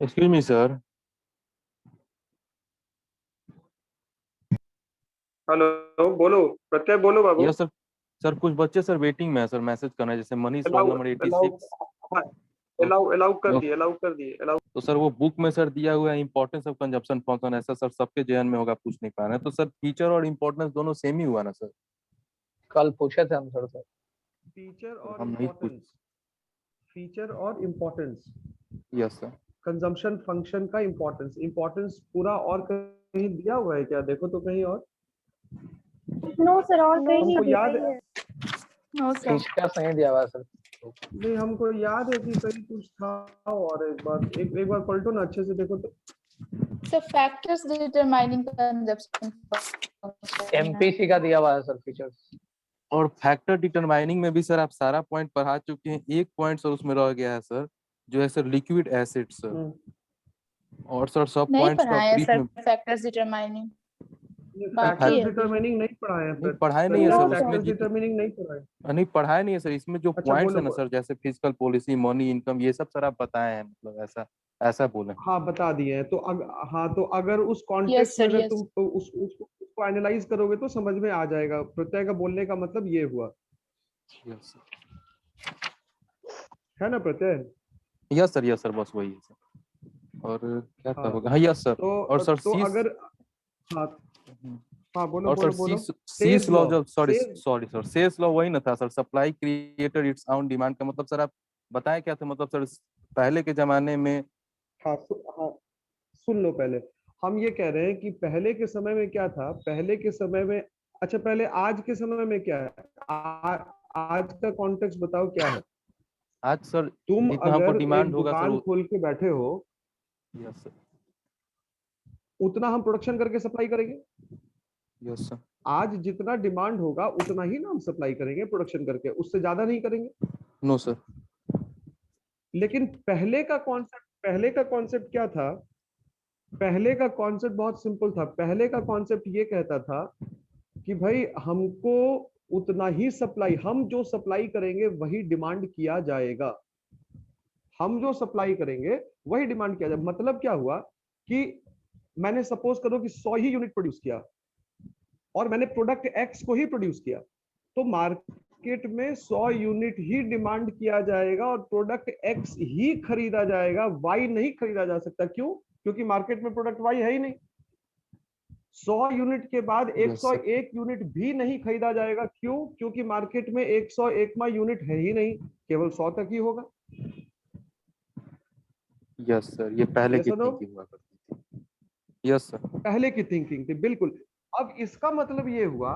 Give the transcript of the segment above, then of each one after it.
Excuse me sir. Hello, बोलो प्रत्यय, बोलो बाबू। Yes sir. Sir कुछ बच्चे सर वेटिंग में है सर, मैसेज करना है, जैसे Manish roll allow number allow 86। हाँ, तो, अलाउ अलाउ कर तो, दिए, अलाउ कर दिए, अलाउ। तो सर वो बुक में सर दिया हुआ है इंपॉर्टेंस ऑफ कंजप्शन फंक्शन, ऐसा सर सबके जहन में होगा, पूछ नहीं पा रहे हैं, तो सर फीचर और इम्पोर्टेंस दोनों सेम ही हुआ ना सर? कल पूछे थे हम सर से। फीचर सर और हम नहीं पूछ। इम्पोर्टेंस, फीचर और importance, yes sir. Consumption function का इम्पोर्टेंस, इम्पोर्टेंस पूरा और कहीं दिया हुआ है क्या? देखो तो कहीं और। नो सर, और कहीं नहीं हमको दिया याद है। No sir. फीचर्स नहीं दिया हुआ है सर। नहीं, हमको याद है कि कहीं कुछ था। और एक बार पलटो ना, अच्छे से देखो तो। Sir factors determining consumption MPC का दिया हुआ है सर फीचर्स। और फैक्टर डिटरमाइनिंग में भी सर आप सारा पॉइंट पढ़ा चुके हैं, एक पॉइंट सर उसमें रह गया है सर, जो है सर लिक्विड एसिड सर। और सर सब नहीं पॉइंट्स का पढ़ाया ब्रीफ सर में फैक्टर्स डिटरमाइनिंग। बाकी फैक्टर्स है डिटरमाइनिंग नहीं पढ़ाया नहीं सर। पढ़ाया नहीं है सर उसमें फैक्टर्स जितने डिटरमाइनिंग नहीं पढ़ाया। नहीं पढ़ाया नहीं है सर, इसमें जो अच्छा, पॉइंट्स बोलो है ना बोलो। सर, जैसे फिजिकल पॉलिसी, मनी, इनकम, ये सब सर आप बताए हैं, मतलब ऐसा ऐसा बोले। हाँ, बता दिए हैं तो हाँ, तो अगर उस यस कॉन्टेक्स्ट में सर, अगर यस। तुम तो उसको एनालाइज करोगे तो समझ में आ जाएगा। प्रत्यय का बोलने का मतलब ये हुआ यस है ना प्रत्यय। सर, यस सर, बस वही है सर। और क्या हाँ, कहोगे? हाँ यस सर। और सर तो सीस। अगर हाँ हाँ, बोलो और सर बोलो बोलो। Say's Say's Say's law, law, जब sorry Say's. Sorry sir, Say's law वही ना था sir, supply creates its own demand का मतलब सर आप बताएं क्या था, मतलब सर पहले के जमाने में। हाँ हाँ, सुन लो पहले। हम ये कह रहे हैं कि पहले के समय में क्या था, पहले के समय में। अच्छा, पहले आज के समय में क्या है? आज का कॉन्टेक्स्ट बताओ क्या है। आज सर तुम जितना हमको अगर एक डिमांड होगा सर दुकान खोल के बैठे हो, यस सर। उतना हम प्रोडक्शन करके सप्लाई करेंगे। Yes sir. आज जितना डिमांड होगा उतना ही ना हम सप्लाई करेंगे प्रोडक्शन करके, उससे ज्यादा नहीं करेंगे। No sir. लेकिन पहले का कॉन्सेप्ट क्या था? पहले का कॉन्सेप्ट बहुत सिंपल था। पहले का कॉन्सेप्ट ये कहता था कि भाई हमको उतना ही सप्लाई, हम जो सप्लाई करेंगे वही डिमांड किया जाएगा। हम जो सप्लाई करेंगे वही डिमांड किया जाएगा। मतलब क्या हुआ कि मैंने सपोज करो कि 100 ही यूनिट प्रोड्यूस किया और मैंने प्रोडक्ट एक्स को ही प्रोड्यूस किया, तो मार्केट में 100 यूनिट ही डिमांड किया जाएगा और प्रोडक्ट एक्स ही खरीदा जाएगा, वाई नहीं खरीदा जा सकता। क्यों? क्योंकि मार्केट में प्रोडक्ट वाई है ही नहीं। 100 यूनिट के बाद यस सर। 101 यूनिट भी नहीं खरीदा जाएगा। क्यों? क्योंकि मार्केट में 101वां यूनिट है ही नहीं, केवल 100 तक ही होगा। यस सर, ये पहले ये की सुनो, थिंकिंग हुआ करती थी। Yes sir. पहले की थिंकिंग थी बिल्कुल। अब इसका मतलब ये हुआ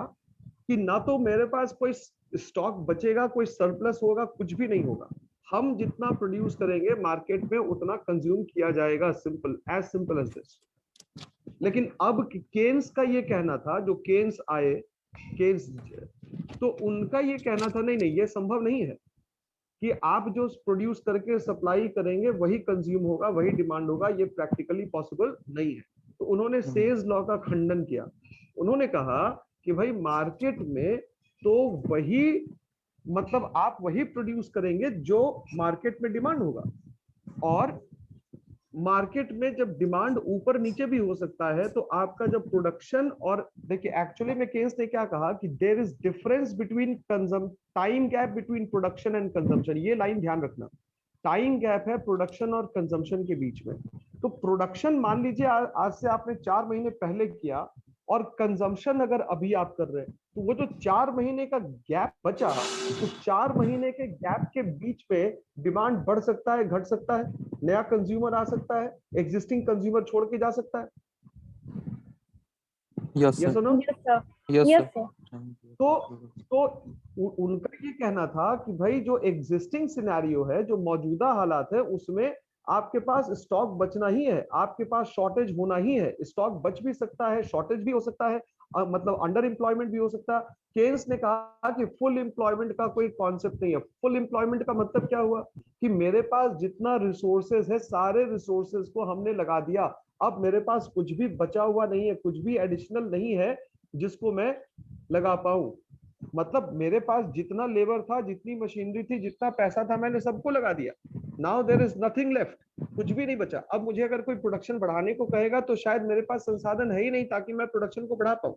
कि ना तो मेरे पास कोई स्टॉक बचेगा, कोई सरप्लस होगा, कुछ भी नहीं होगा। हम जितना प्रोड्यूस करेंगे मार्केट में उतना कंज्यूम किया जाएगा। Simple, as simple as this. लेकिन अब केन्स का ये कहना था, जो केन्स आए, केन्स, तो उनका ये कहना था नहीं नहीं, ये संभव नहीं है कि आप जो प्रोड्यूस करके सप्लाई करेंगे वही कंज्यूम होगा, वही डिमांड होगा। ये प्रैक्टिकली पॉसिबल नहीं है। तो उन्होंने सेज लॉ का खंडन किया। उन्होंने कहा कि भाई मार्केट में तो वही, मतलब आप वही प्रोड्यूस करेंगे जो मार्केट में डिमांड होगा। और मार्केट में जब डिमांड ऊपर नीचे भी हो सकता है, तो आपका जब प्रोडक्शन, और देखिए एक्चुअली में केन्स ने क्या कहा कि there is difference between time gap between production and consumption. ये लाइन ध्यान रखना, टाइम गैप है प्रोडक्शन और कंजम्पशन के बीच में। तो प्रोडक्शन मान लीजिए आज से आपने 4 महीने पहले किया, और कंजम्पशन अगर अभी आप कर रहे हैं, तो वो जो 4 महीने का गैप बचा, उस 4 महीने के गैप के बीच में डिमांड बढ़ सकता है, घट सकता है, नया कंज्यूमर आ सकता है, एग्जिस्टिंग कंज्यूमर छोड़ के जा सकता है। यस ये सर। सुनो, yes sir, yes yes sir. Sir. तो उनका ये कहना था कि भाई जो एग्जिस्टिंग सिनेरियो है, जो मौजूदा हालात है, उसमें आपके पास स्टॉक बचना ही है, आपके पास शॉर्टेज होना ही है। स्टॉक बच भी सकता है, शॉर्टेज भी हो सकता है, मतलब अंडर एम्प्लॉयमेंट भी हो सकता है। केन्स ने कहा कि फुल एम्प्लॉयमेंट का कोई कॉन्सेप्ट नहीं है। फुल एम्प्लॉयमेंट का मतलब क्या हुआ कि मेरे पास जितना रिसोर्सेज है, सारे रिसोर्सेज को हमने लगा दिया। अब मेरे पास कुछ भी बचा हुआ नहीं है, कुछ भी एडिशनल नहीं है जिसको मैं लगा पाऊं। मतलब मेरे पास जितना लेबर था, जितनी मशीनरी थी, जितना पैसा था, मैंने सबको लगा दिया। Now there is nothing left. कुछ भी नहीं बचा। अब मुझे अगर कोई प्रोडक्शन बढ़ाने को कहेगा तो शायद मेरे पास संसाधन है ही नहीं ताकि मैं प्रोडक्शन को बढ़ा पाऊं।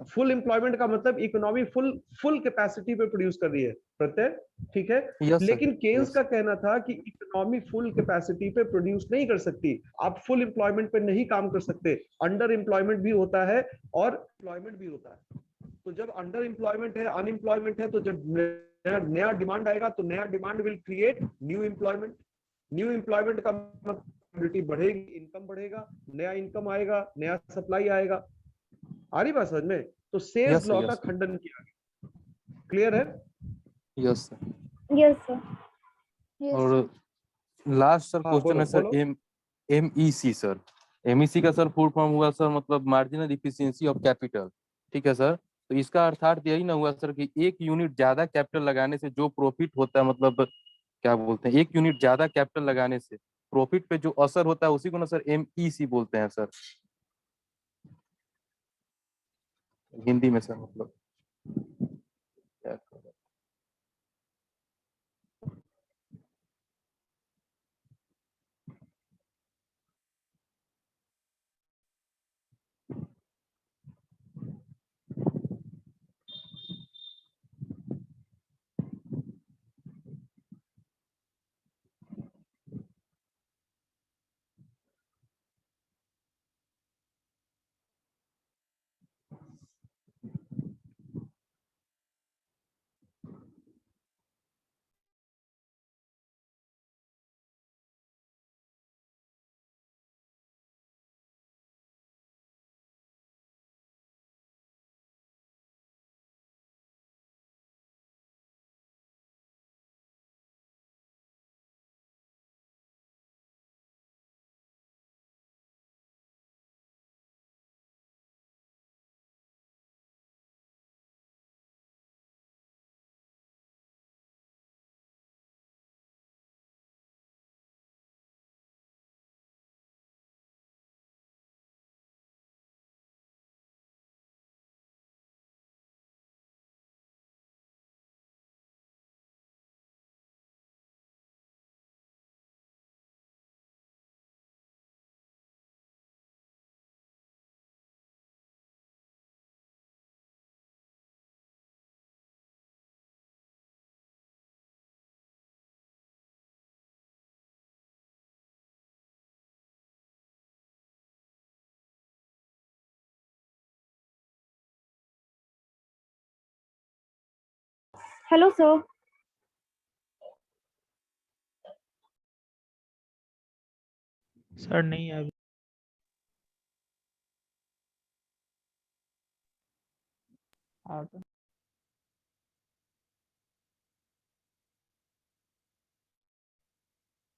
फुल एम्प्लॉयमेंट का मतलब इकोनॉमी फुल कैपेसिटी पे प्रोड्यूस कर रही है प्रत्यय, ठीक है। यस सर, लेकिन केन्स यस का कहना था कि इकोनॉमी फुल कैपेसिटी पे प्रोड्यूस नहीं कर सकती, आप फुल एम्प्लॉयमेंट पे नहीं काम कर सकते, अंडर एम्प्लॉयमेंट भी होता है और एम्प्लॉयमेंट भी होता है। तो जब अंडर एम्प्लॉयमेंट है, अनएम्प्लॉयमेंट है, तो जब नया डिमांड आएगा तो नया demand will create new employment. New employment का मतलब बढ़ेगी, इनकम बढ़ेगा, नया इनकम आएगा, नया सप्लाई आएगा। आ रही बात समझ में? तो सेल्स यस लॉ सर, का खंडन किया गया। क्लियर है? Yes sir. Yes, sir. Yes. और लास्ट सर हाँ क्वेश्चन बोलो है सर, बोलो। MEC sir. एमईसी का सर फुल फॉर्म हुआ सर मतलब मार्जिनल इफिशियंसी ऑफ कैपिटल, ठीक है सर। तो इसका अर्थात यही ना हुआ सर कि एक यूनिट ज्यादा कैपिटल लगाने से जो प्रॉफिट होता है, मतलब क्या बोलते हैं, एक यूनिट ज्यादा कैपिटल लगाने से प्रॉफिट पे जो असर होता है उसी को ना सर एमईसी बोलते हैं सर, हिंदी में सर। मतलब क्या करें? Hello, sir. सर नहीं है अभी।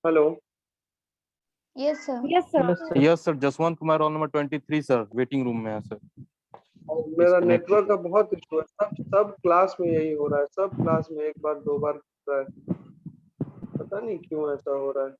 Hello. Yes, sir. Yes, sir. Hello sir. Yes sir, Jaswant Kumar roll number 23 sir, waiting room में है सर। मेरा Disconnect. नेटवर्क का बहुत इशू है, सब क्लास में यही हो रहा है, सब क्लास में एक बार दो बार हो रहा है, पता नहीं क्यों ऐसा हो रहा है।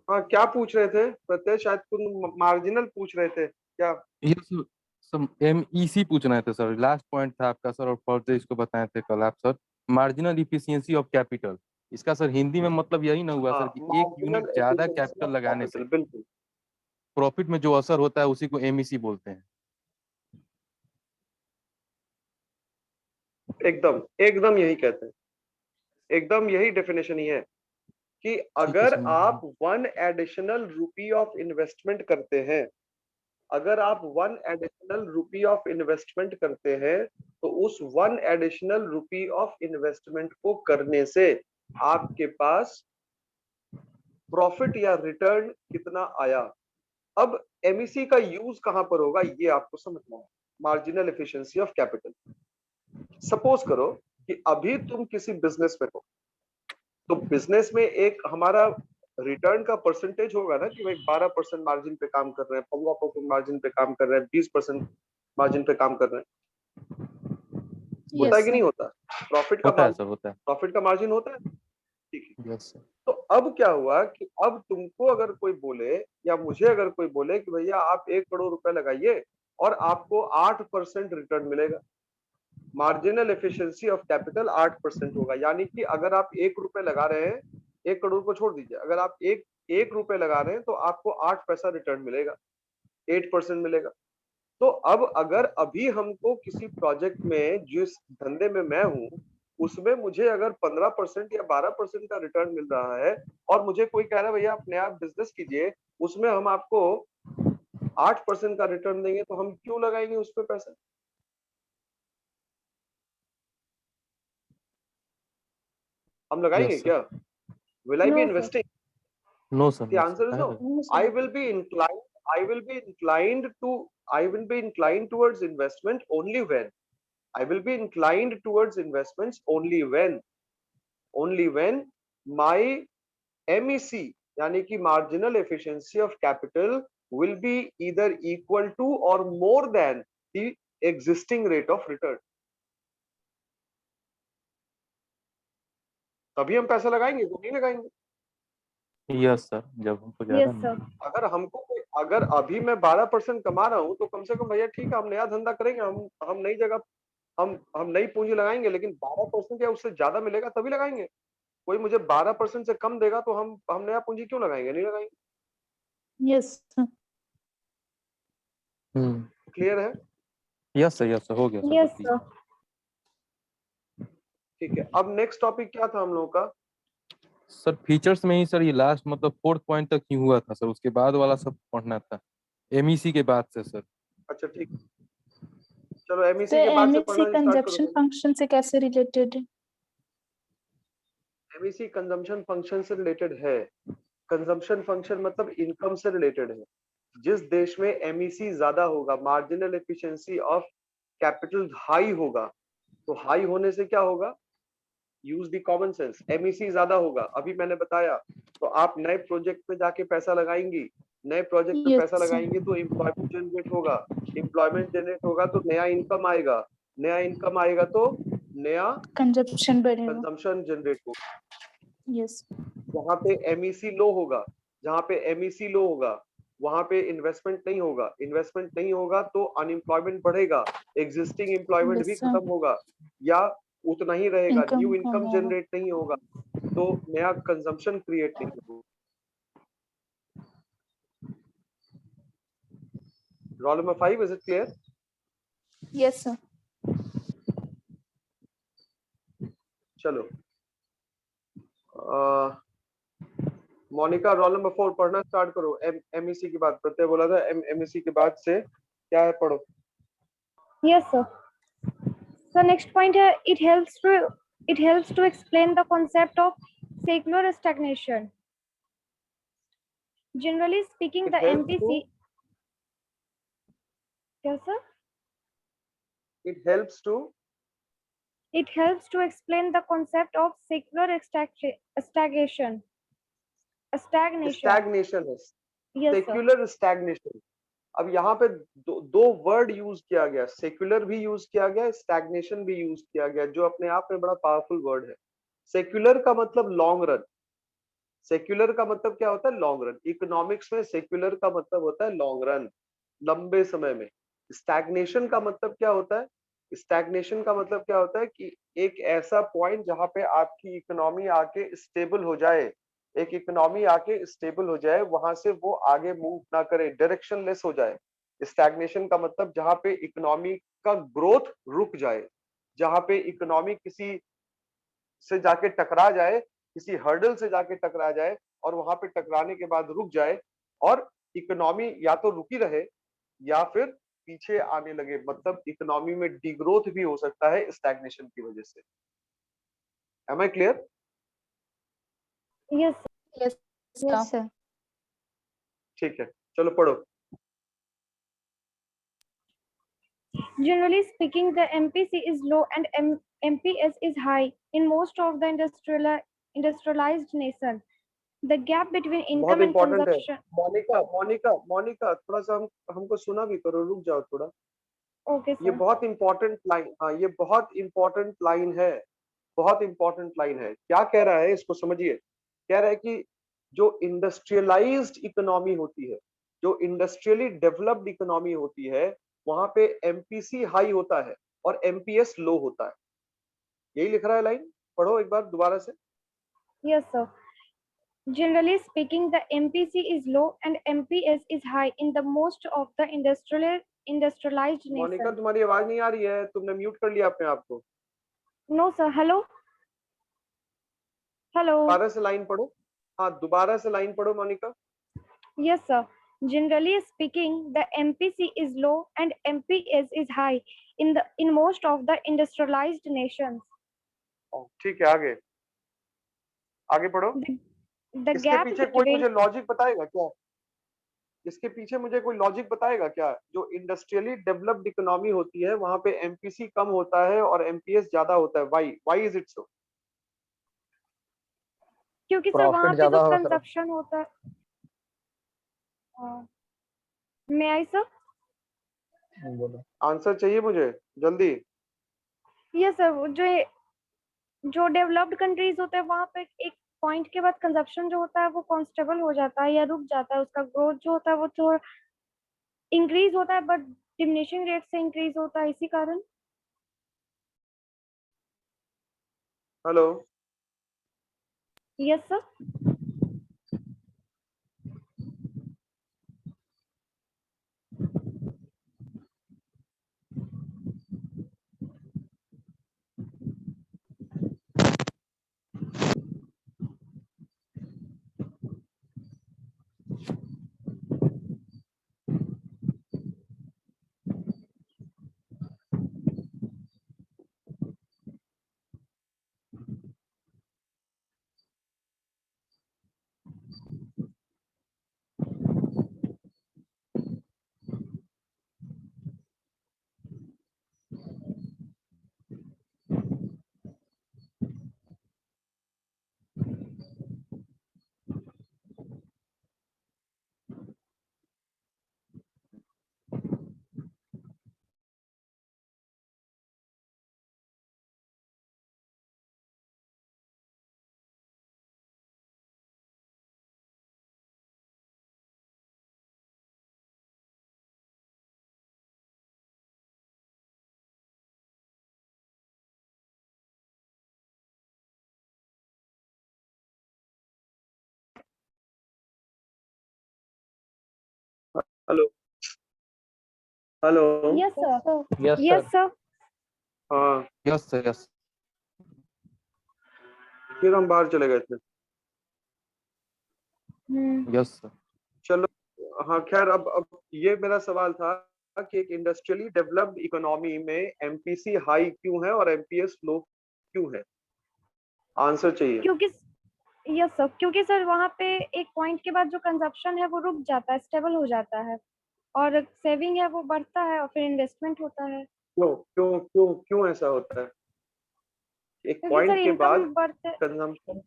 हाँ क्या पूछ रहे थे प्रत्यय? शायद तुम मार्जिनल पूछ रहे थे क्या? ये सर एमईसी पूछना थे सर, लास्ट पॉइंट था आपका सर, और फर्दर इसको बताए थे कल आप sir, marginal efficiency of capital. इसका सर हिंदी में मतलब यही ना हुआ हाँ, सर कि एक मार्जिनल यूनिट ज्यादा एफिशिएंसी कैपिटल ऑफ लगाने से कैपिटल, बिल्कुल प्रॉफिट में जो असर होता है उसी को एमईसी बोलते हैं। एकदम एकदम यही कहते हैं, एकदम यही डेफिनेशन ही है कि ठीक है अगर सर। आप 1 एडिशनल रुपी ऑफ इन्वेस्टमेंट करते हैं, अगर आप 1 एडिशनल रुपी ऑफ इन्वेस्टमेंट करते हैं, तो उस 1 एडिशनल रुपी ऑफ इन्वेस्टमेंट को करने से आपके पास प्रॉफिट या रिटर्न कितना आया। अब एमईसी का यूज कहां पर होगा ये आपको समझना है। Marginal efficiency of capital. Suppose करो कि अभी तुम किसी बिजनेस में हो, तो बिजनेस में एक हमारा रिटर्न का परसेंटेज होगा ना कि भाई 12% मार्जिन पे काम कर रहे हैं, 15% मार्जिन पे काम कर रहे हैं, 20% मार्जिन पे काम कर रहे हैं। होता Yes, है कि sir. नहीं होता? होता है सर, होता है। प्रॉफिट का मार्जिन होता है, ठीक है। Yes sir. तो अब क्या हुआ कि अब तुमको अगर कोई बोले या मुझे अगर कोई बोले कि भैया आप 1 करोड़ रुपए लगाइए और आपको 8% रिटर्न मिलेगा, मार्जिनल एफिशिएंसी ऑफ कैपिटल 8% होगा। यानी कि अगर आप 1 रुपए लगा रहे हैं, 1 करोड़ को छोड़ दीजिए, अगर आप एक रुपए लगा रहे हैं तो आपको 8 पैसा रिटर्न मिलेगा, 8% मिलेगा। तो अब अगर अभी हमको किसी प्रोजेक्ट में, जिस धंधे में मैं हूं, उसमें मुझे अगर 15% या 12% का रिटर्न मिल रहा है और मुझे कोई कह रहा है भैया आप नया बिजनेस कीजिए, उसमें हम आपको 8% का रिटर्न देंगे, तो हम क्यों लगाएंगे उस पर पैसा? हम लगाएंगे यस सर। क्या? Will I be No, sir. Investing? No sir, The answer is no. No, I sir. will be inclined. I will be inclined to. I will be inclined towards investment only when. I will be inclined towards investments only when my MEC, यानी कि marginal efficiency of capital, will be either equal to or more than the existing rate of return. तभी हम पैसा लगाएंगे, तो नहीं लगाएंगे। Yes sir, जब हमको ज्यादा Yes, sir. अगर अभी मैं 12% कमा रहा हूँ, तो कम से कम भैया ठीक है, हम नया धंधा करेंगे, हम नई जगह, हम नई पूंजी लगाएंगे, लेकिन 12% या उससे ज्यादा मिलेगा तभी लगाएंगे। कोई मुझे 12% से कम देगा तो हम नया पूंजी क्यों लगाएंगे? नहीं लगाएंगे। Yes, sir. क्लियर है? यस सर, हो गया सर। Yes, sir. ठीक है, अब नेक्स्ट टॉपिक क्या था हम लोगों का? सर फीचर्स में ही सर ये लास्ट मतलब 4th पॉइंट तक ही हुआ था सर, उसके बाद वाला सब पढ़ना था एमईसी के बाद से सर। अच्छा ठीक, चलो एमईसी तो के बाद से एमएससी पढ़ना स्टार्ट कंजप्शन करो। फंक्शन से कैसे रिलेटेड है? एमईसी कंजम्पशन फंक्शन से रिलेटेड है। कंजम्पशन फंक्शन मतलब इनकम से रिलेटेड है। जिस देश में एमईसी ज्यादा होगा, marginal efficiency of capital high होगा, तो हाई होने से क्या होगा? Use the common sense. MEC ज्यादा होगा, अभी मैंने बताया, तो आप नए प्रोजेक्ट पे जाके पैसा लगाएंगी, नए प्रोजेक्ट पे पैसा Yes, sir. लगाएंगे तो एम्प्लॉयमेंट जनरेट होगा, एम्प्लॉयमेंट जनरेट होगा तो नया इनकम आएगा, नया इनकम आएगा तो नया कंजप्शन बढ़ेगा। कंजम्पशन जनरेट होगा। Yes. जहाँ पे एमईसी लो होगा, जहाँ पे एमईसी लो होगा, वहां पे इन्वेस्टमेंट नहीं होगा, इन्वेस्टमेंट नहीं होगा तो अनएम्प्लॉयमेंट बढ़ेगा, एग्जिस्टिंग एम्प्लॉयमेंट भी Yes, sir. खत्म होगा या उतना ही रहेगा, Income न्यू कम इनकम होगा। जनरेट नहीं होगा, तो नया कंजम्पशन क्रिएट नहीं होगा। Roll number 5, is it clear? Yes, sir. चलो, मोनिका रोल नंबर 4 पढ़ना स्टार्ट करो। एमईसी के बाद प्रत्यय बोला था, एमईसी के बाद से क्या है, पढ़ो। Yes, sir. So next point here, it helps to explain the concept of secular stagnation. Generally speaking, It the helps MPC. Yes, sir. It helps to It helps to explain the concept of secular stagnation. Stagnation है, Yes, sir. Secular stagnation. अब यहाँ पे दो word use किया गया, secular भी use किया गया, स्टैग्नेशन भी यूज किया गया, जो अपने आप में बड़ा पावरफुल वर्ड है। सेक्युलर का मतलब लॉन्ग रन, सेक्युलर का मतलब क्या होता है? Long run. इकोनॉमिक्स में सेक्युलर का मतलब होता है लॉन्ग रन, लंबे समय में। स्टैग्नेशन का मतलब क्या होता है? स्टैग्नेशन का मतलब क्या होता है कि एक ऐसा पॉइंट जहां पे आपकी इकोनॉमी आके स्टेबल हो जाए, एक इकोनॉमी आके स्टेबल हो जाए, वहां से वो आगे मूव ना करे, डायरेक्शन लेस हो जाए। स्टैग्नेशन का मतलब जहां पे इकोनॉमी का ग्रोथ रुक जाए, जहां पे इकोनॉमी किसी से जाके टकरा जाए, किसी हर्डल से जाके टकरा जाए और वहां पे टकराने के बाद रुक जाए और इकोनॉमी या तो रुकी रहे या फिर पीछे आने लगे, मतलब इकोनॉमी में डिग्रोथ भी हो सकता है स्टैग्नेशन की वजह से। Am I clear? Yes, Yes, yes, sir. ठीक है, चलो पढ़ो। Generally speaking, the MPC is low and MPS is high in most of the industrialized nation. The gap between बहुत income and इंपॉर्टेंट है। consumption. मोनिका थोड़ा सा हमको सुना भी करो, रुक जाओ थोड़ा। Okay, ये sir. बहुत इंपॉर्टेंट लाइन, हाँ ये बहुत इंपॉर्टेंट लाइन है, बहुत इंपॉर्टेंट लाइन है। क्या कह रहा है इसको समझिए। कह रहा है कि जो इंडस्ट्रियलाइज्ड इकोनॉमी होती है, जो इंडस्ट्रियली डेवलप्ड इकोनॉमी होती है, वहां पे एमपीसी हाई होता है। और एमपीएस लो होता है। यही लिख रहा है लाइन, पढ़ो एक बार दोबारा से। Yes, sir. Generally speaking, the MPC is low and MPS is high in the most of the industrialized Monika nations. तुम्हारी आवाज नहीं आ रही है, तुमने म्यूट कर लिया अपने आप को। No, sir. Hello? Hello? दोबारा से लाइन पढ़ो। हाँ दोबारा से लाइन पढ़ो Monika. Yes, sir. Generally speaking, the MPC is low and MPS is high in most of the industrialized nations. ठीक है, आगे आगे पढ़ो। The इसके gap पीछे कोई between मुझे लॉजिक बताएगा क्या? इसके पीछे मुझे कोई लॉजिक बताएगा क्या? जो इंडस्ट्रियली डेवलप्ड इकोनॉमी होती है वहां पे एमपीसी कम होता है और एमपीएस ज्यादा होता है, व्हाई इज इट सो? क्योंकि सर Profit वहाँ पे ज्यादा जो होगा सर। कंजप्शन होता है। मे आई सर? बोलो। आंसर चाहिए मुझे जल्दी। यस सर, जो डेवलप्ड कंट्रीज होते हैं वहाँ पे एक पॉइंट के बाद कंजप्शन जो होता है वो कॉन्स्टेबल हो जाता है या रुक जाता है, उसका ग्रोथ जो होता है वो थोड़ा इंक्रीज होता है बट डिमिनिशिंग रेट से इंक्रीज होता है, इसी कारण। Hello yes sir. Hello hello. Yes sir. Yes yes sir. Sir. हाँ यस सर यस। फिर हम बाहर चले गए थे। Yes sir. चलो हाँ खैर, अब ये मेरा सवाल था कि एक इंडस्ट्रियली डेवलप्ड इकोनॉमी में एमपीसी हाई क्यों है और एमपीएस लो क्यों है? आंसर चाहिए। क्योंकि यस सर, क्योंकि सर वहाँ पे एक पॉइंट के बाद जो कंजप्शन है वो रुक जाता है, स्टेबल हो जाता है, और सेविंग है वो बढ़ता है और फिर इन्वेस्टमेंट होता है। क्यों क्यों क्यों क्यों ऐसा होता है? एक क्योंकि सर पॉइंट के बाद इनकम बढ़ते, कंजम्पशन।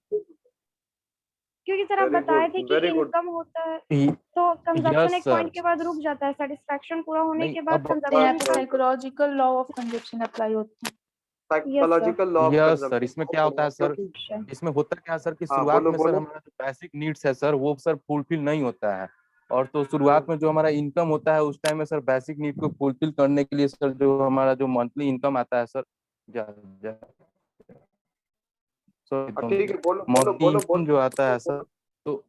क्योंकि सर आप वेरी बताए गुड थे कि वेरी गुड। इनकम होता है तो कंजप्शन यस एक सर। पॉइंट के बाद रुक जाता है, सेटिस्फैक्शन पूरा होने नहीं के बाद अब यहाँ कंजप्शन पे बस psychological law of consumption apply होता है। Psychological law of yes sir, consumption. इसमें क्या होता है सर, क्योंकि इसमें होता क्या है सर कि हाँ शुरुआत बोलो में सर बोलो। हमारा जो बेसिक नीड्स है सर वो सर फुलफिल नहीं होता है, और तो हम्म, शुरुआत में जो हमारा इनकम होता है उस टाइम में सर बेसिक नीड को फुलफिल करने के लिए सर जो हमारा जो मंथली इनकम आता है सर, जा, जा, ठीक है, बोलो बोलो मंथली बोलो इनकम जो आता है सर, बोलो। तो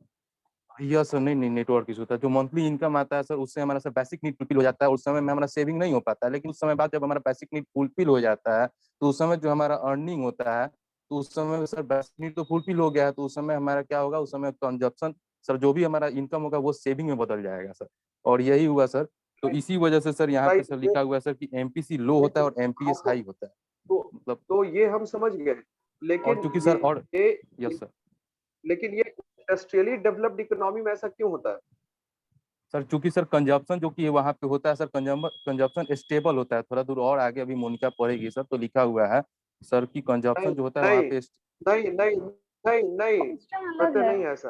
यस सर, नहीं नहीं नेटवर्क इशू था, जो मंथली इनकम आता है सर उससे हमारा सर बेसिक नीड फुलफिल हो जाता है, उस समय में हमारा सेविंग नहीं हो पाता है, लेकिन उस समय बाद जब हमारा बेसिक नीड फुलफिल हो जाता है तो उस समय जो हमारा अर्निंग होता है तो उस समय सर बेसिक नीड तो फुलफिल हो गया है, तो उस समय हमारा क्या होगा, उस समय कंजप्शन सर जो भी हमारा इनकम होगा वो सेविंग में बदल जाएगा सर, और यही हुआ सर। तो इसी वजह से सर यहाँ पे राइट सर लिखा हुआ है सर कि एमपीसी लो होता है और हाँ एमपीएस हाई होता है, तो मतलब। तो ये हम समझ गए, और लेकिन चूंकि सर और ये यस सर, लेकिन ये इंडस्ट्रियली डेवलप्ड इकोनॉमी में ऐसा क्यों होता है? सर चूंकि सर कंजप्शन जो कि वहाँ पे होता है सर, कंजप्शन स्टेबल होता है, थोड़ा दूर और आगे अभी मोनिका पढ़ेगी सर, तो लिखा हुआ है सर कि नहीं कंजप्शन जो होता है वहाँ नहीं पे नहीं नहीं नहीं नहीं, क्वेश्चन अलग पता है। नहीं है ऐसा।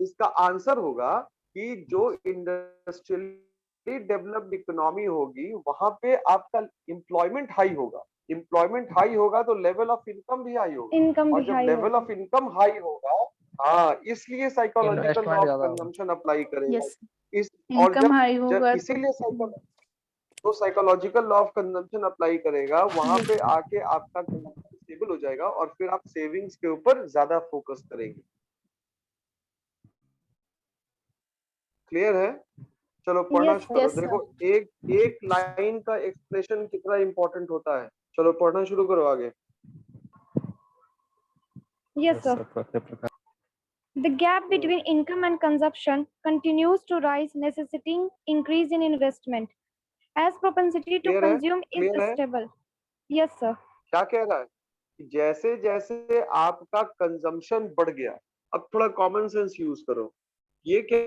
इसका आंसर होगा कि जो इंडस्ट्रियली डेवलप्ड इकोनॉमी होगी वहां पे आपका एम्प्लॉयमेंट हाई होगा। एम्प्लॉयमेंट हाई होगा तो लेवल ऑफ इनकम भी हाई होगा, इनकम और भी जब हाई लेवल होगा। ऑफ इनकम हाई होगा, हाँ इसलिए साइकोलॉजिकल लॉ इन्वेस्टमेंट ऑफ ज्यादा होगा। कंजम्पशन अप्लाई करेगा। यस, इस और इनकम जब हाई जब होगा। इसीलिए तो psychological law of consumption apply करेगा, वहां पे आके आपका कंजम्पशन स्टेबल हो जाएगा और फिर आप सेविंग्स के ऊपर ज्यादा फोकस करेंगे। क्लियर है? चलो पढ़ना Yes, शुरू करो। Yes, sir. देखो एक एक लाइन का एक्सप्रेशन कितना इंपॉर्टेंट होता है। चलो पढ़ना शुरू करो आगे। yes, sir. प्रकार The gap between income and consumption continues to rise, necessitating increase in investment. As propensity to clear है? consume is क्लियर है? stable. Yes, sir. क्या कह रहा है कि जैसे जैसे आपका कंजम्पशन बढ़ गया, अब थोड़ा कॉमन सेंस यूज करो। ये क्या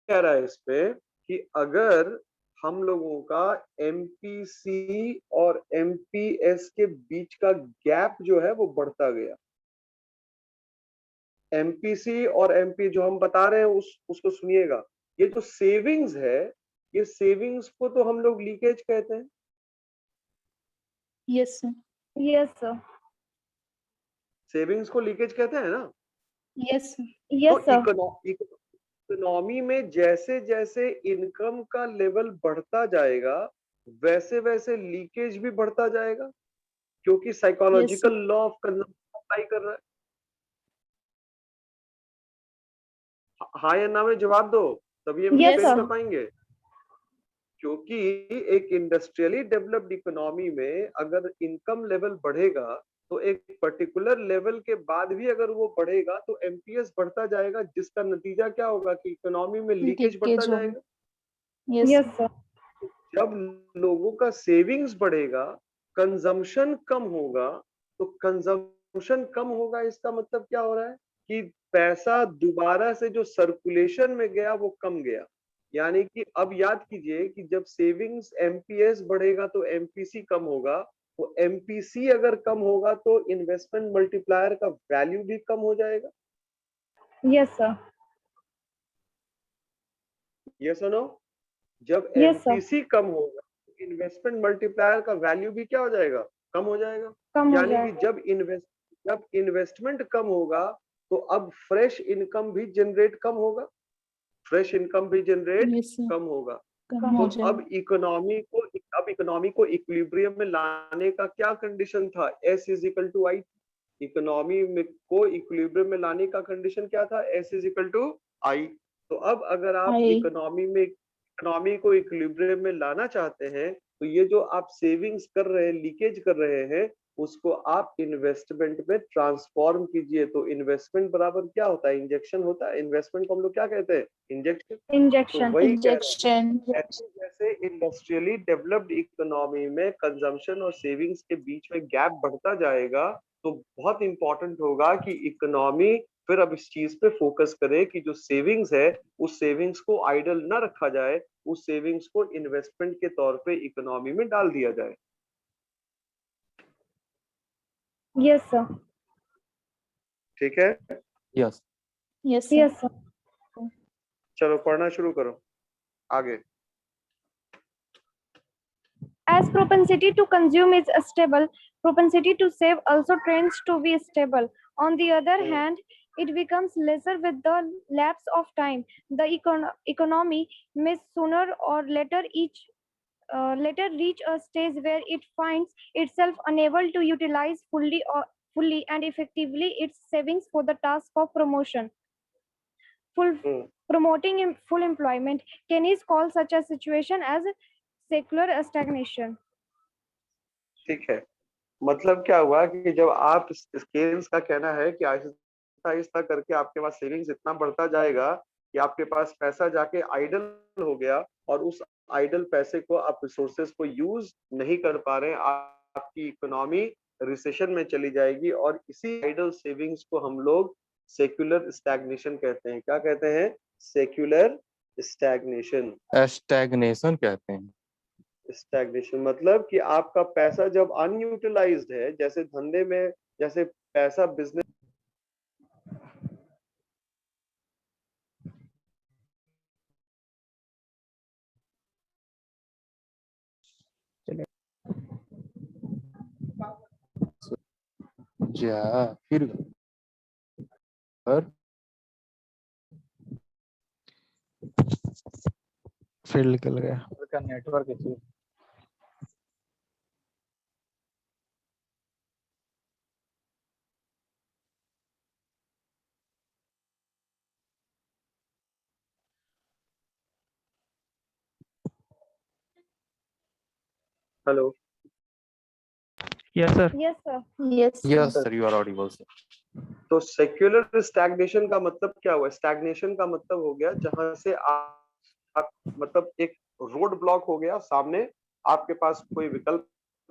कह रहा है इस पे कि अगर हम लोगों का एमपीसी और एमपीएस के बीच का गैप जो है वो बढ़ता गया, एमपीसी और एमपी जो हम बता रहे हैं उसको सुनिएगा। ये जो सेविंग्स है, ये सेविंग्स को तो हम लोग लीकेज कहते हैं। Yes, sir. Yes, sir. Savings को लीकेज कहते हैं ना। Yes, sir. Yes, तो sir. इकोनॉमी में जैसे जैसे इनकम का लेवल बढ़ता जाएगा, वैसे वैसे लीकेज भी बढ़ता जाएगा, क्योंकि psychological law of consumption apply कर रहा है। हाँ या ना में जवाब दो, तभी हम Yes, एक्सप्लेन sir. कर पाएंगे। क्योंकि एक इंडस्ट्रियली डेवलप्ड इकोनॉमी में अगर इनकम लेवल बढ़ेगा तो एक पर्टिकुलर लेवल के बाद भी अगर वो बढ़ेगा तो एमपीएस बढ़ता जाएगा, जिसका नतीजा क्या होगा कि इकोनॉमी में लीकेज बढ़ता Leakage होगा। जाएगा। Yes, Yes, sir. sir. जब लोगों का सेविंग्स बढ़ेगा, कंजम्पशन कम होगा, तो कंजम्पशन कम होगा इसका मतलब क्या हो रहा है कि पैसा दोबारा से जो सर्कुलेशन में गया वो कम गया। यानी कि अब याद कीजिए कि जब सेविंग्स एमपीएस बढ़ेगा तो एमपीसी कम होगा, तो एमपीसी अगर कम होगा तो इन्वेस्टमेंट मल्टीप्लायर का वैल्यू भी कम हो जाएगा। Yes, sir. यस और नो? जब Yes, sir. एमपीसी कम होगा, इन्वेस्टमेंट मल्टीप्लायर का वैल्यू भी क्या हो जाएगा? कम हो जाएगा। कम हो यानी कि जाएगा। जब इन्वेस्टमेंट कम होगा तो अब फ्रेश इनकम भी जनरेट कम होगा, फ्रेश इनकम भी जनरेट Yes, sir. कम होगा। कम कम हो तो जाएगा। अब इकोनॉमी को इक्विलिब्रियम में लाने का क्या कंडीशन था? S is equal to I. Economy में को इक्विलिब्रियम में लाने का कंडीशन क्या था? S इज इक्वल टू आई। तो अब अगर आप I इकोनॉमी को इक्विलिब्रियम में लाना चाहते हैं तो ये जो आप सेविंग्स कर रहे हैं, लीकेज कर रहे हैं, उसको आप इन्वेस्टमेंट में ट्रांसफॉर्म कीजिए। तो इन्वेस्टमेंट बराबर क्या होता है? इंजेक्शन होता है। इन्वेस्टमेंट को हम लोग क्या कहते हैं? इंजेक्शन। तो Injection. वही कह रहा है, injection. जैसे जैसे इंडस्ट्रियली डेवलप्ड इकोनॉमी में कंजम्पशन और सेविंग्स के बीच में गैप बढ़ता जाएगा, तो बहुत इंपॉर्टेंट होगा कि इकोनॉमी फिर अब इस चीज पे फोकस करे कि जो सेविंग्स है उस सेविंग्स को आइडल ना रखा जाए, उस सेविंग्स को इन्वेस्टमेंट के तौर पे इकोनॉमी में डाल दिया जाए। Yes, sir. ठीक है? Yes Yes, sir. Yes, sir. चलो पढ़ना शुरू करो आगे। As propensity to consume is stable, propensity to save also tends to be stable. On the other hand, it becomes lesser with the lapse of time. The economy may sooner or later reach a stage where it finds itself unable to utilize fully and effectively its savings for the task of promoting full employment. Keynes calls such a situation as secular stagnation. ठीक है, मतलब क्या हुआ कि जब आप scales का कहना है कि आहिस्ता आहिस्ता करके आपके पास सेविंग्स इतना बढ़ता जाएगा कि आपके पास पैसा जाके आइडल हो गया और उस आइडल पैसे को आप रिसोर्सेज को यूज नहीं कर पा रहे हैं, आपकी इकोनॉमी रिसेशन में चली जाएगी और इसी आइडल सेविंग्स को हम लोग सेक्युलर स्टैग्नेशन कहते हैं। क्या कहते हैं? Secular stagnation. स्टैग्नेशन कहते हैं। स्टैग्नेशन मतलब कि आपका पैसा जब अनयूटिलाइज्ड है, जैसे धंधे में जैसे पैसा बिजनेस जा फिर फिर निकल गया। का network issue. Hello, Yes, sir. Yes, sir. Yes. Yes, sir, you are audible, sir. तो सेक्युलर स्टैग्नेशन का मतलब क्या हुआ? स्टैग्नेशन का मतलब हो गया जहां से आप मतलब एक रोड ब्लॉक हो गया सामने, आपके पास कोई विकल्प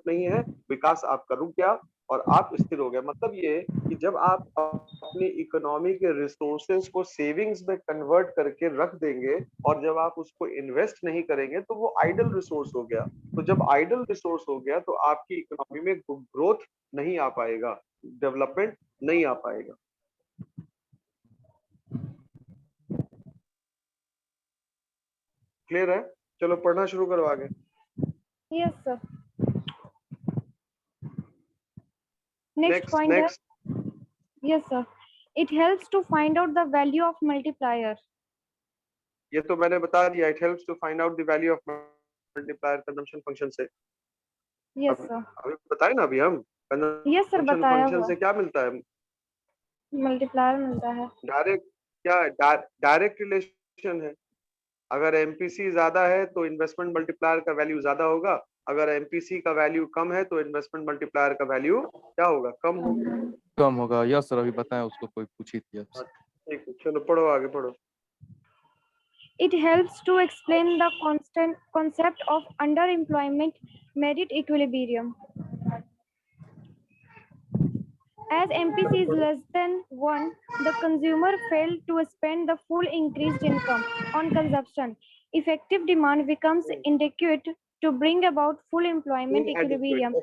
नहीं है, विकास आपका रुक गया और आप स्थिर हो गए। मतलब ये कि जब आप अपनी इकोनॉमी के रिसोर्सेज को सेविंग्स में कन्वर्ट करके रख देंगे और जब आप उसको इन्वेस्ट नहीं करेंगे तो वो आइडल रिसोर्स हो गया। तो जब आइडल रिसोर्स हो गया तो आपकी इकोनॉमी में ग्रोथ नहीं आ पाएगा, डेवलपमेंट नहीं आ पाएगा। क्लियर है? चलो पढ़ना शुरू करो आगे। Yes, sir. Next point है, next yes, sir. It helps to find out the value of multiplier. ये तो मैंने बता दिया, it helps to find out the value of multiplier consumption function से। Yes, sir. अभी बताए ना अभी हम Yes, sir, कंजम्पशन बताया फंक्शन हुआ से क्या मिलता है? मल्टीप्लायर मिलता है। डायरेक्ट क्या डायरेक्ट रिलेशन है। अगर एमपीसी ज्यादा है तो इन्वेस्टमेंट मल्टीप्लायर का वैल्यू ज्यादा होगा, अगर एमपीसी का वैल्यू कम है तो इन्वेस्टमेंट मल्टीप्लायर का वैल्यू क्या होगा? कम होगा। कम होगा। यस सर, अभी बताएं, उसको कोई पूछी थी आपसे। ठीक है, चलो पढ़ो आगे पढ़ो। It helps to explain the constant concept of underemployment merit equilibrium. As MPC is less than 1, the consumer failed to spend the full increased income on consumption. Effective demand becomes inadequate to bring about full employment equilibrium.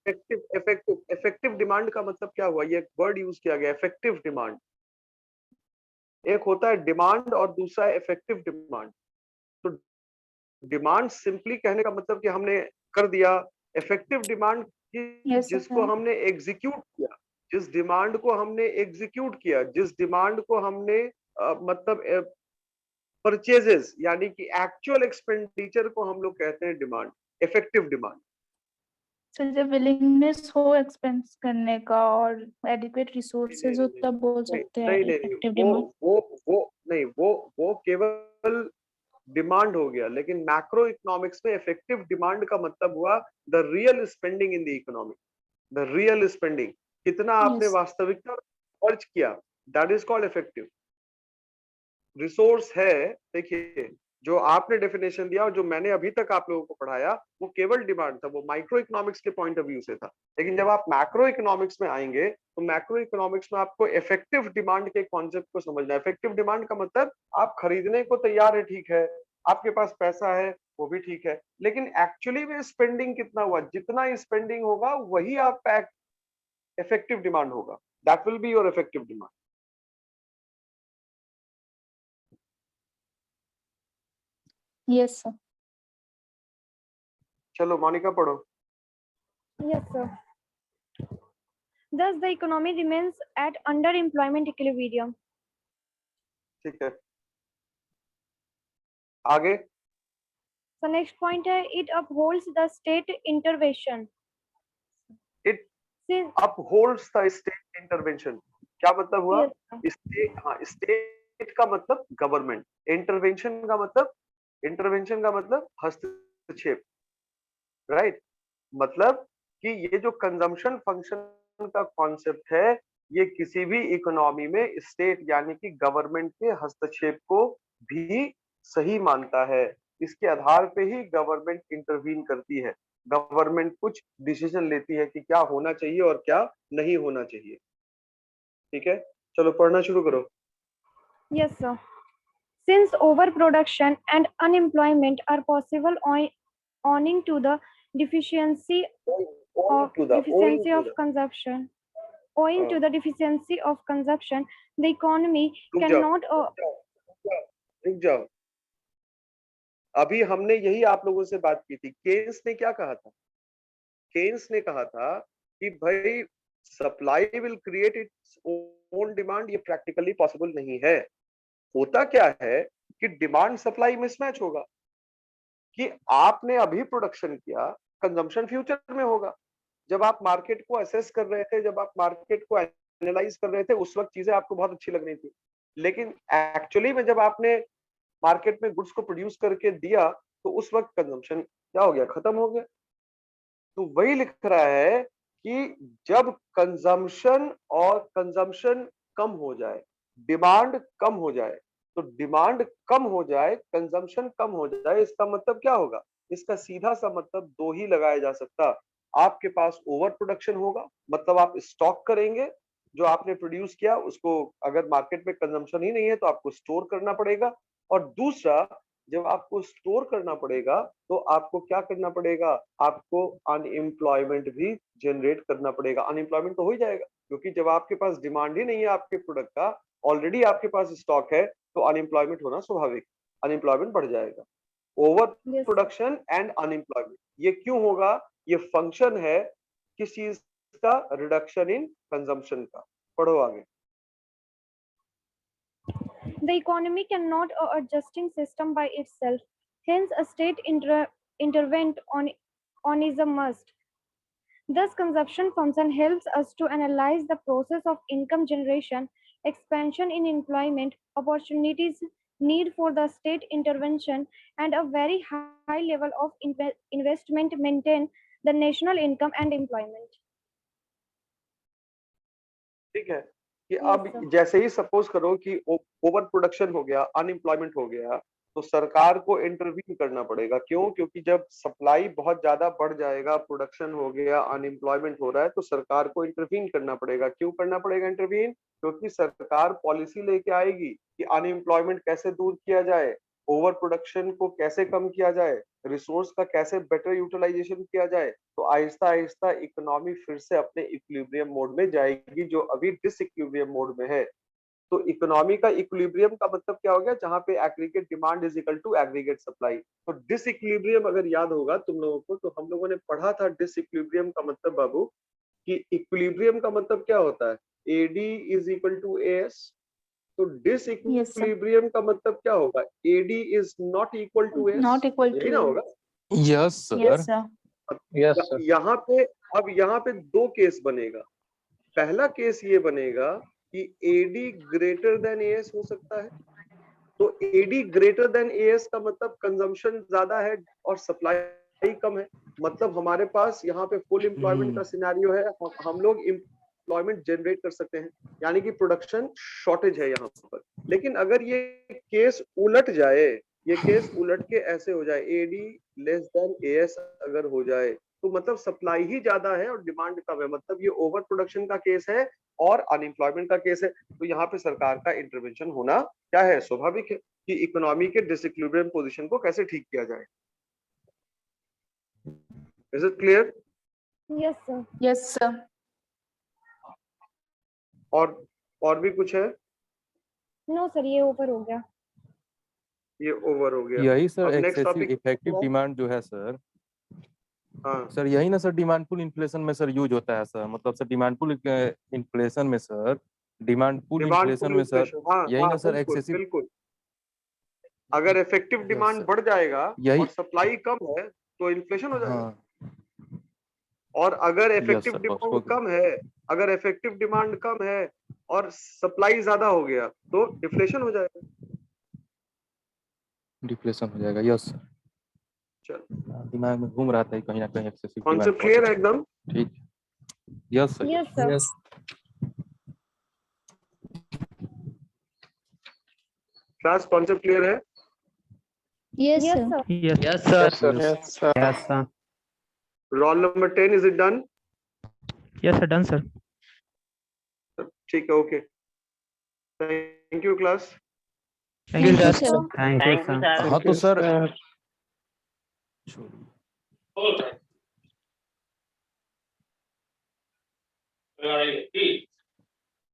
Effective demand का मतलब क्या हुआ? ये word use किया गया, effective demand. एक होता है डिमांड और दूसरा है इफेक्टिव डिमांड। तो डिमांड सिंपली कहने का मतलब कि हमने कर दिया। इफेक्टिव डिमांड Yes, जिसको sir. हमने एग्जीक्यूट किया, जिस डिमांड को हमने एग्जीक्यूट किया, जिस डिमांड को हमने मतलब परचेजेस यानी कि एक्चुअल एक्सपेंडिचर को हम लोग कहते हैं डिमांड, इफेक्टिव डिमांड। So जब विलिंगनेस हो एक्सपेंस करने का और एडिक्वेट रिसोर्सेज हो तब बोल सकते हैं नहीं नहीं इफेक्टिव वो डिमांड। वो नहीं वो केवल डिमांड हो गया, लेकिन मैक्रो इकोनॉमिक्स में इफेक्टिव डिमांड का मतलब हुआ the real spending in the economy. The real spending, कितना आपने Yes. वास्तविकता खर्च किया, that is called effective. Resource है, देखिए जो आपने डेफिनेशन दिया और जो मैंने अभी तक आप लोगों को पढ़ाया वो केवल डिमांड था, वो माइक्रो इकोनॉमिक्स के पॉइंट ऑफ व्यू से था। लेकिन जब आप मैक्रो इकोनॉमिक्स में आएंगे तो मैक्रो इकोनॉमिक्स में आपको इफेक्टिव डिमांड के कॉन्सेप्ट को समझना है। इफेक्टिव डिमांड का मतलब आप खरीदने को तैयार है, ठीक है, आपके पास पैसा है, वो भी ठीक है, लेकिन एक्चुअली में स्पेंडिंग कितना हुआ? जितना स्पेंडिंग होगा वही आपका इफेक्टिव डिमांड होगा। That will be your effective demand. Yes, sir. चलो मोनिका पढ़ो। Yes, sir. Thus, the economy remains at underemployment equilibrium. ठीक है, आगे। So next point है, it upholds the state intervention. It Since upholds the state intervention। क्या मतलब हुआ? yes, sir. State, हाँ, स्टेट का मतलब गवर्नमेंट, इंटरवेंशन का मतलब हस्तक्षेप, राइट? मतलब कि ये जो कंजम्पशन फंक्शन का कॉन्सेप्ट है, ये किसी भी इकोनॉमी में स्टेट यानी कि गवर्नमेंट के हस्तक्षेप को भी सही मानता है। इसके आधार पे ही गवर्नमेंट इंटरवीन करती है, गवर्नमेंट कुछ डिसीजन लेती है कि क्या होना चाहिए और क्या नहीं होना चाहिए। ठीक है, चलो पढ़ना शुरू करो। Yes, sir. Since overproduction and unemployment are possible owing to the deficiency of consumption, owing to the deficiency of consumption, the economy रुक cannot. रुक जाओ, अभी हमने यही आप लोगों से बात की थी। केन्स ने क्या कहा था? केन्स ने कहा था कि भाई supply will create its own demand, ये प्रैक्टिकली पॉसिबल नहीं है। होता क्या है कि डिमांड सप्लाई मिसमैच होगा, कि आपने अभी प्रोडक्शन किया, कंजम्पशन फ्यूचर में होगा। जब आप मार्केट को असेस कर रहे थे, जब आप मार्केट को एनालाइज कर रहे थे, उस वक्त चीजें आपको बहुत अच्छी लग रही थी, लेकिन एक्चुअली में जब आपने मार्केट में गुड्स को प्रोड्यूस करके दिया तो उस वक्त कंजम्पशन क्या हो गया? खत्म हो गया। तो वही लिख रहा है कि जब कंजम्पशन कम हो जाए, डिमांड कम हो जाए, तो डिमांड कम हो जाए, कंजम्पशन कम हो जाए, इसका मतलब क्या होगा? इसका सीधा सा मतलब दो ही लगाया जा सकता। आपके पास ओवर प्रोडक्शन होगा, मतलब आप स्टॉक करेंगे, जो आपने प्रोड्यूस किया उसको अगर मार्केट में कंजम्पशन ही नहीं है तो आपको स्टोर करना पड़ेगा। और दूसरा, जब आपको स्टोर करना पड़ेगा तो आपको क्या करना पड़ेगा? आपको अनएम्प्लॉयमेंट भी जनरेट करना पड़ेगा। अनएम्प्लॉयमेंट तो हो ही जाएगा, क्योंकि जब आपके पास डिमांड ही नहीं है आपके प्रोडक्ट का, ऑलरेडी आपके पास स्टॉक है, तो अनएम्प्लॉयमेंट होना स्वाभाविक, अनएम्प्लॉयमेंट बढ़ जाएगा। Over yes production and unemployment, ये क्यों होगा? ये फंक्शन है किस चीज का? रिडक्शन इन कंजम्पशन का। पढ़ो आगे। The economy cannot a adjusting system by itself. Hence, a state intervent on is a must. Thus, consumption function helps us to analyze the process of income generation, expansion in employment, opportunities, need for the state intervention, and a very high level of investment maintain the national income and employment. ठीक है कि Yes, अब sir. जैसे ही suppose करो कि over production हो गया, unemployment हो गया, तो सरकार को इंटरवीन करना पड़ेगा। क्यों? क्योंकि जब सप्लाई बहुत ज्यादा बढ़ जाएगा, प्रोडक्शन हो गया, अनएम्प्लॉयमेंट हो रहा है, तो सरकार को इंटरवीन करना पड़ेगा। क्यों करना पड़ेगा इंटरवीन? क्योंकि सरकार पॉलिसी लेके आएगी कि अनएम्प्लॉयमेंट कैसे दूर किया जाए, ओवर प्रोडक्शन को कैसे कम किया जाए, रिसोर्स का कैसे बेटर यूटिलाइजेशन किया जाए। तो आहिस्ता आहिस्ता इकोनॉमी फिर से अपने इक्विलिब्रियम मोड में जाएगी, जो अभी डिसइक्विलिब्रियम मोड में है। तो इकोनॉमी का इक्विलिब्रियम का मतलब क्या हो गया? जहां पे aggregate demand is equal to aggregate supply. तो डिसइक्विलिब्रियम अगर याद होगा तुम लोगों को, तो हम लोगों ने पढ़ा था डिसइक्विलिब्रियम का मतलब बाबू, कि इक्विलिब्रियम का मतलब क्या होता है? AD is equal to AS. तो Yes, sir. डिसइक्विलिब्रियम का मतलब क्या होगा? AD is not equal to S. Not equal to यही ना A. होगा? Yes sir. Yes, sir. Yes sir. यहाँ पे अब यहाँ पे दो केस बनेगा। पहला केस ये बनेगा कि एडी ग्रेटर देन एएस हो सकता है। तो एडी ग्रेटर देन एएस का मतलब कंजम्पशन ज्यादा है और सप्लाई कम है। मतलब हमारे पास यहाँ पे फुल एम्प्लॉयमेंट का सिनेरियो है, हम लोग एम्प्लॉयमेंट जनरेट कर सकते हैं, यानी कि प्रोडक्शन शॉर्टेज है यहाँ पर। लेकिन अगर ये केस उलट जाए, ये केस उलट के ऐसे हो जाए, एडी लेस देन एएस अगर हो जाए, तो मतलब सप्लाई ही ज्यादा है और डिमांड कम है, मतलब ये ओवर प्रोडक्शन का केस है और अनएम्प्लॉयमेंट का केस है। तो यहाँ पे सरकार का इंटरवेंशन होना क्या है? स्वाभाविक है कि इकोनॉमी के डिसइक्विलिब्रियम पोजीशन को कैसे ठीक किया जाए। Is it clear? Yes, sir. Yes, sir. और भी कुछ है? No, sir. ये ऊपर हो गया. ये ओवर हो गया। यही सर अब next excessive topic effective demand जो है सर, हाँ सर यही ना सर डिमांड पुल इन्फ्लेशन में सर यूज होता है सर। मतलब सर डिमांड पुल इन्फ्लेशन में sir, demand pull demand inflation pull में सर इन्फ्लेशन, हाँ यही हाँ ना सर बिल्कुल एक्सेसिव। बिल्कुल। अगर इफेक्टिव यस डिमांड सर बढ़ जाएगा यही। और सप्लाई कम है तो इन्फ्लेशन हो जाएगा। हाँ और अगर यस इफेक्टिव सर डिमांड उसको कम है, अगर इफेक्टिव डिमांड कम है और सप्लाई ज्यादा हो गया तो डिफ्लेशन हो जाएगा। डिफ्लेशन हो जाएगा। Yes sir. चल, दिमाग में घूम रहा था कहीं ना कहीं एक्सेसिव डिमांड। कॉन्सेप्ट क्लियर है एकदम? ठीक। Yes sir. Yes, sir. Yes. Class concept clear है? Yes, Yes, sir. sir. Yes sir. Yes Yes, sir. Roll number 10 is it done? Yes, sir. Done, sir. ठीक है, okay, thank you class. Thank you, Thank you, sir. sir. Thank you, sir. हाँ तो sir Right.